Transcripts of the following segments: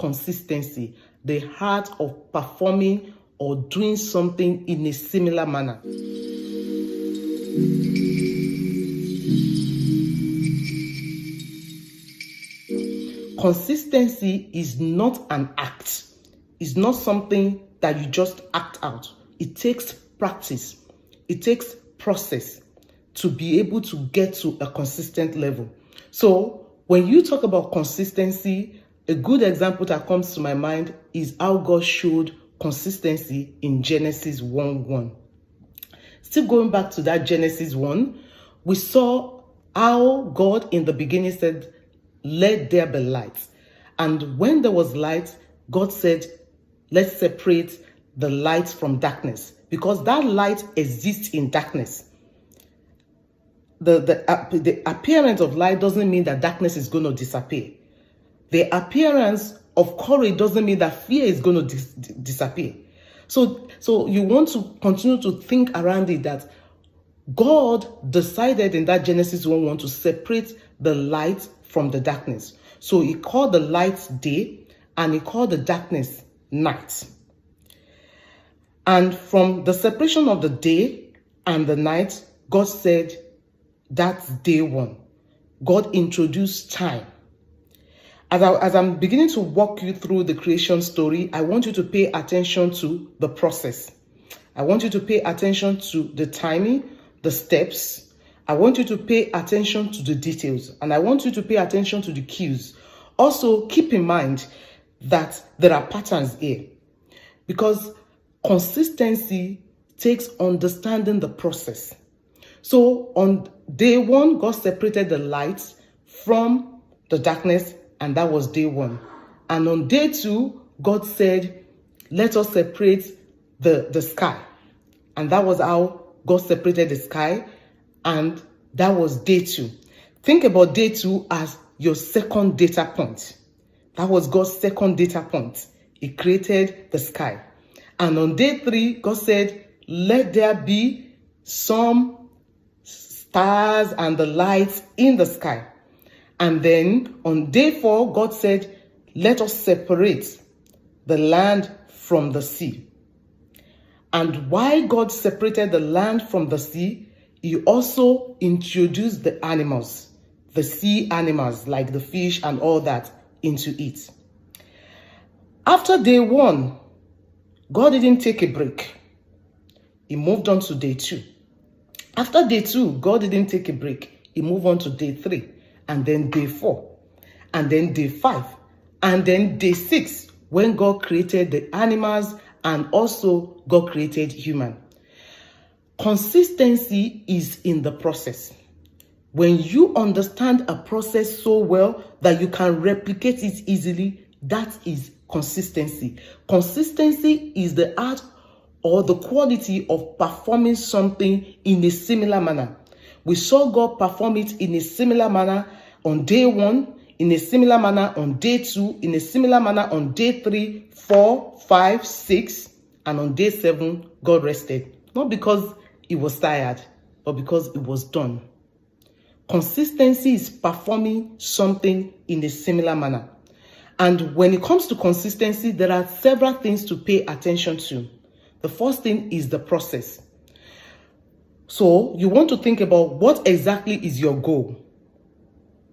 consistency, the art of performing or doing something in a similar manner. Consistency is not an act. It's not something that you just act out. It takes practice. It takes process to be able to get to a consistent level. So when you talk about consistency, a good example that comes to my mind is how God showed consistency in Genesis 1:1. Still going back to that Genesis 1, we saw how God in the beginning said, "Let there be light." And when there was light, God said, "Let's separate the light from darkness," because that light exists in darkness. The appearance of light doesn't mean that darkness is going to disappear. The appearance of courage doesn't mean that fear is going to disappear. So you want to continue to think around it, that God decided in that Genesis 1:1 to separate the light from the darkness. So he called the light day and he called the darkness night. And from the separation of the day and the night, God said, that's day one. God introduced time. As I'm beginning to walk you through the creation story, I want you to pay attention to the process. I want you to pay attention to the timing, the steps. I want you to pay attention to the details. And I want you to pay attention to the cues. Also, keep in mind that there are patterns here. Because consistency takes understanding the process. So on day one, God separated the light from the darkness, and that was day one. And on day two, God said, let us separate the sky. And that was how God separated the sky, and that was day two. Think about day two as your second data point. That was God's second data point. He created the sky. And on day three, God said, let there be some stars and the lights in the sky. And then on day four, God said, let us separate the land from the sea. And why God separated the land from the sea, he also introduced the animals, the sea animals like the fish and all that, into it. After day one, God didn't take a break. He moved on to day two. After day two, God didn't take a break. He moved on to day three, and then day four, and then day five, and then day six, when God created the animals and also God created human. Consistency is in the process. When you understand a process so well that you can replicate it easily, that is consistency. Consistency is the art or the quality of performing something in a similar manner. We saw God perform it in a similar manner on day one, in a similar manner on day two, in a similar manner on day 3, 4, 5, 6, and on day 7, God rested. Not because he was tired, but because it was done. Consistency is performing something in a similar manner. And when it comes to consistency, there are several things to pay attention to. The first thing is the process. So you want to think about what exactly is your goal.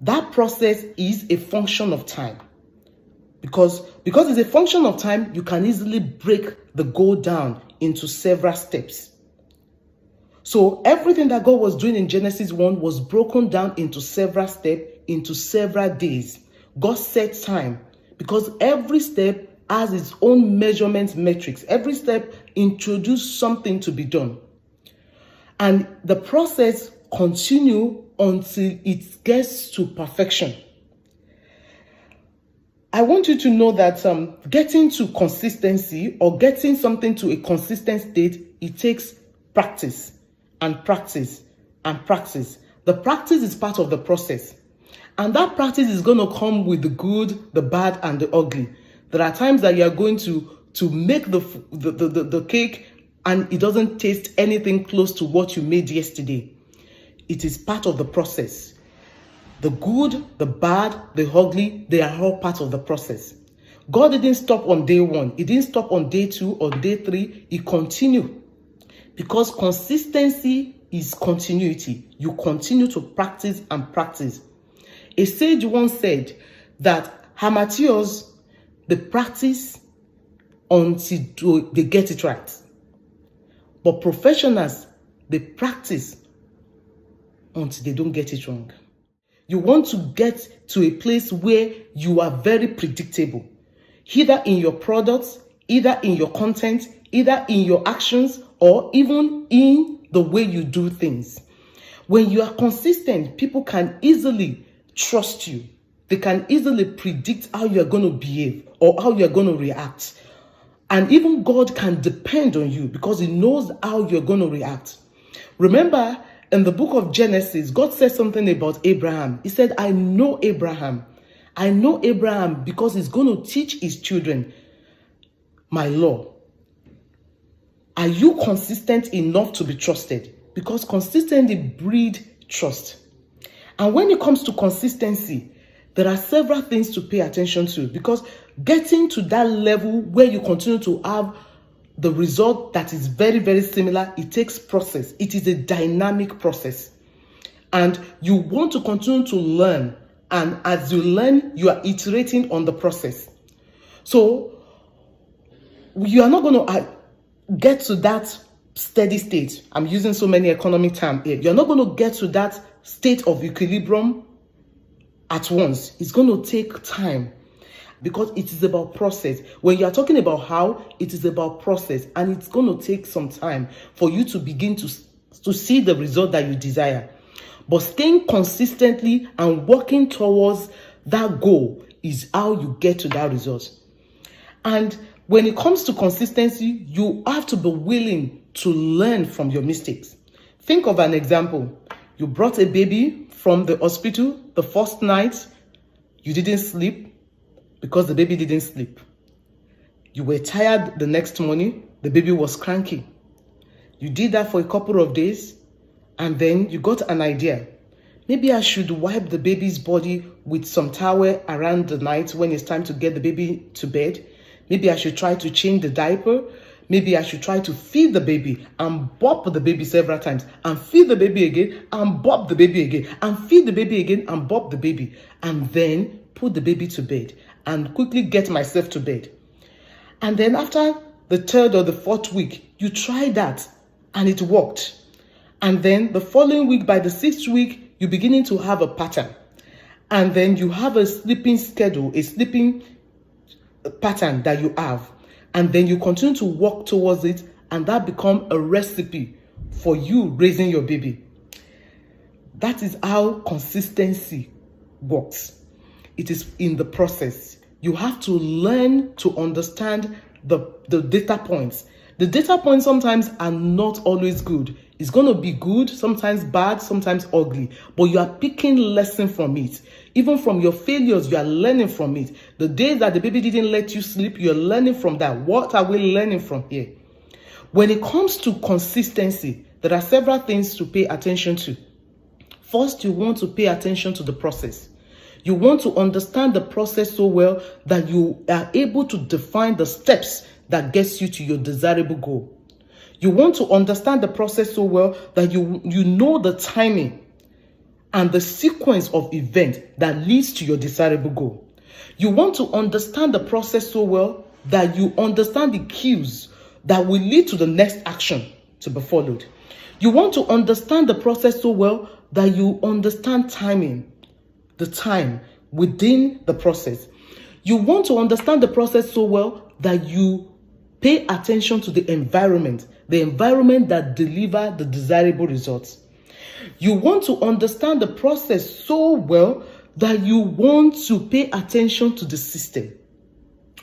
That process is a function of time. Because it's a function of time, you can easily break the goal down into several steps. So everything that God was doing in Genesis 1 was broken down into several steps, into several days. God set time because every step has its own measurement metrics. Every step introduced something to be done. And the process continues until it gets to perfection. I want you to know that getting to consistency or getting something to a consistent state, it takes practice and practice and practice. The practice is part of the process. And that practice is going to come with the good, the bad, and the ugly. There are times that you are going to make the cake and it doesn't taste anything close to what you made yesterday. It is part of the process. The good, the bad, the ugly, they are all part of the process. God didn't stop on day 1. He didn't stop on day 2 or day 3. He continued. Because consistency is continuity. You continue to practice and practice. A sage once said that amateurs, they practice until they get it right. But professionals, they practice until they don't get it wrong. You want to get to a place where you are very predictable, either in your products, either in your content, either in your actions, or even in the way you do things. When you are consistent, people can easily trust you. They can easily predict how you're going to behave or how you're going to react. And even God can depend on you because he knows how you're going to react. Remember, in the book of Genesis, God said something about Abraham. He said, I know Abraham. I know Abraham because he's going to teach his children my law. Are you consistent enough to be trusted? Because consistency breeds trust. And when it comes to consistency, there are several things to pay attention to, because getting to that level where you continue to have the result that is very, very similar, it takes process. It is a dynamic process. And you want to continue to learn. And as you learn, you are iterating on the process. So you are not going to get to that steady state. I'm using so many economic terms here. You're not going to get to that state of equilibrium at once. It's going to take time because it is about process. When you are talking about how, it is about process, and it's going to take some time for you to begin to see the result that you desire. But staying consistently and working towards that goal is how you get to that result. And when it comes to consistency, you have to be willing to learn from your mistakes. Think of an example. You brought a baby from the hospital the first night. You didn't sleep because the baby didn't sleep. You were tired the next morning. The baby was cranky. You did that for a couple of days, and then you got an idea. Maybe I should wipe the baby's body with some towel around the night when it's time to get the baby to bed. Maybe I should try to change the diaper. Maybe I should try to feed the baby and bop the baby several times, and feed the baby again and bop the baby again, and feed the baby again and bop the baby, and then put the baby to bed and quickly get myself to bed. And then after the 3rd or the 4th week, you try that and it worked. And then the following week, by the 6th week, you're beginning to have a pattern. And then you have a sleeping schedule, a sleeping pattern that you have, and then you continue to work towards it, and that becomes a recipe for you raising your baby. That is how consistency works. It is in the process. You have to learn to understand the data points. The data points sometimes are not always good. It's going to be good, sometimes bad, sometimes ugly, but you are picking lesson from it. Even from your failures, you are learning from it. The days that the baby didn't let you sleep, you're learning from that. What are we learning from here? When it comes to consistency, there are several things to pay attention to. First, you want to pay attention to the process. You want to understand the process so well that you are able to define the steps that gets you to your desirable goal. You want to understand the process so well that you know the timing and the sequence of events that leads to your desirable goal. You want to understand the process so well that you understand the cues that will lead to the next action to be followed. You want to understand the process so well that you understand timing, the time within the process. You want to understand the process so well that you pay attention to the environment that delivers the desirable results. You want to understand the process so well that you want to pay attention to the system.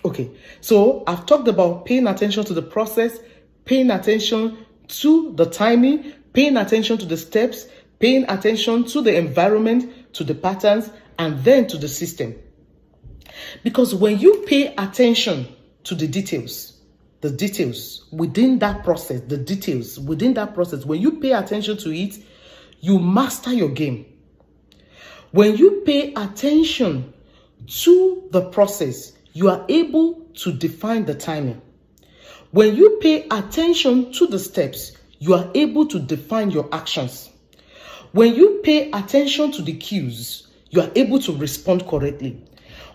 Okay, so I've talked about paying attention to the process, paying attention to the timing, paying attention to the steps, paying attention to the environment, to the patterns, and then to the system. Because when you pay attention to the details within that process, when you pay attention to it, you master your game. When you pay attention to the process, you are able to define the timing. When you pay attention to the steps, you are able to define your actions. When you pay attention to the cues, you are able to respond correctly.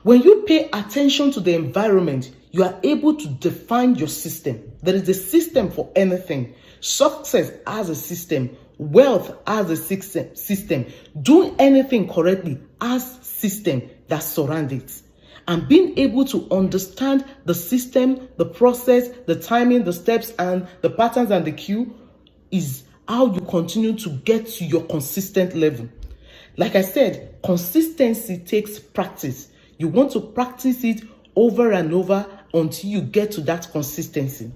When you pay attention to the environment, you are able to define your system. There is a system for anything. Success has a system. Wealth has a system. Doing anything correctly has system that surrounds it. And being able to understand the system, the process, the timing, the steps, and the patterns and the cue is how you continue to get to your consistent level. Like I said, consistency takes practice. You want to practice it over and over until you get to that consistency.